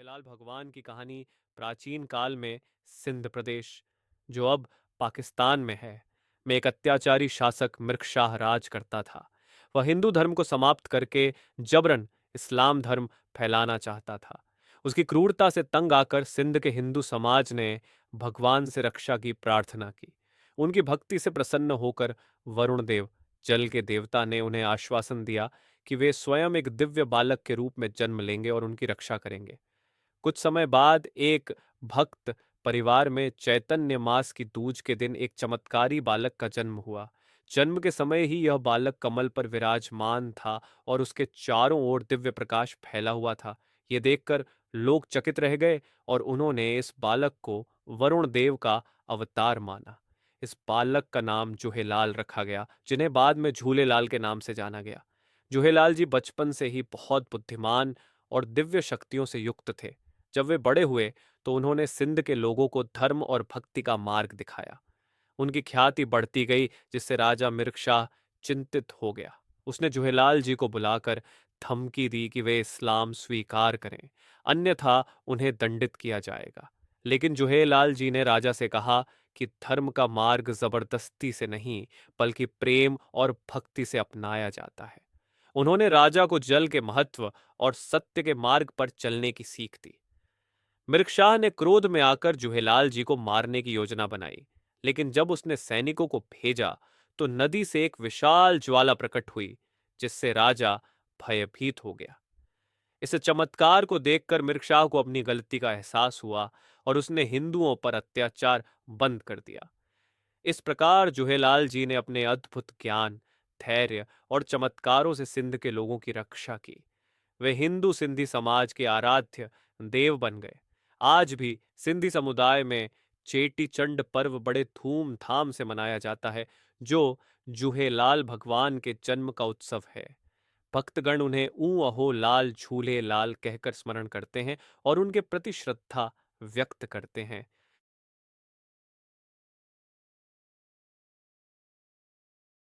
झूलेलाल भगवान की कहानी प्राचीन काल में सिंध प्रदेश, जो अब पाकिस्तान में है, में एक अत्याचारी शासक मिर्ग राज करता था। वह हिंदू धर्म को समाप्त करके जबरन इस्लाम धर्म फैलाना चाहता था। उसकी क्रूरता से तंग आकर सिंध के हिंदू समाज ने भगवान से रक्षा की प्रार्थना की। उनकी भक्ति से प्रसन्न होकर वरुण देव, जल के देवता, ने उन्हें आश्वासन दिया कि वे स्वयं एक दिव्य बालक के रूप में जन्म लेंगे और उनकी रक्षा करेंगे। कुछ समय बाद एक भक्त परिवार में चैतन्य मास की दूज के दिन एक चमत्कारी बालक का जन्म हुआ। जन्म के समय ही यह बालक कमल पर विराजमान था और उसके चारों ओर दिव्य प्रकाश फैला हुआ था। ये देखकर लोग चकित रह गए और उन्होंने इस बालक को वरुण देव का अवतार माना। इस बालक का नाम जुहेलाल रखा गया, जिन्हें बाद में झूलेलाल के नाम से जाना गया। जुहेलाल जी बचपन से ही बहुत बुद्धिमान और दिव्य शक्तियों से युक्त थे। जब वे बड़े हुए तो उन्होंने सिंध के लोगों को धर्म और भक्ति का मार्ग दिखाया। उनकी ख्याति बढ़ती गई, जिससे राजा मिर्ग शाह चिंतित हो गया। उसने जुहेलाल जी को बुलाकर धमकी दी कि वे इस्लाम स्वीकार करें, अन्यथा उन्हें दंडित किया जाएगा। लेकिन जुहेलाल जी ने राजा से कहा कि धर्म का मार्ग जबरदस्ती से नहीं, बल्कि प्रेम और भक्ति से अपनाया जाता है। उन्होंने राजा को जल के महत्व और सत्य के मार्ग पर चलने की सीख दी। मिर्ग शाह ने क्रोध में आकर जुहेलाल जी को मारने की योजना बनाई, लेकिन जब उसने सैनिकों को भेजा तो नदी से एक विशाल ज्वाला प्रकट हुई, जिससे राजा भयभीत हो गया। इस चमत्कार को देखकर मिर्ग शाह को अपनी गलती का एहसास हुआ और उसने हिंदुओं पर अत्याचार बंद कर दिया। इस प्रकार जुहेलाल जी ने अपने अद्भुत ज्ञान, धैर्य और चमत्कारों से सिंध के लोगों की रक्षा की। वे हिंदू सिंधी समाज के आराध्य देव बन गए। आज भी सिंधी समुदाय में चेटी चंड पर्व बड़े धूमधाम से मनाया जाता है, जो जुहेलाल भगवान के जन्म का उत्सव है। भक्तगण उन्हें ऊ अहो लाल झूले लाल कहकर स्मरण करते हैं और उनके प्रति श्रद्धा व्यक्त करते हैं।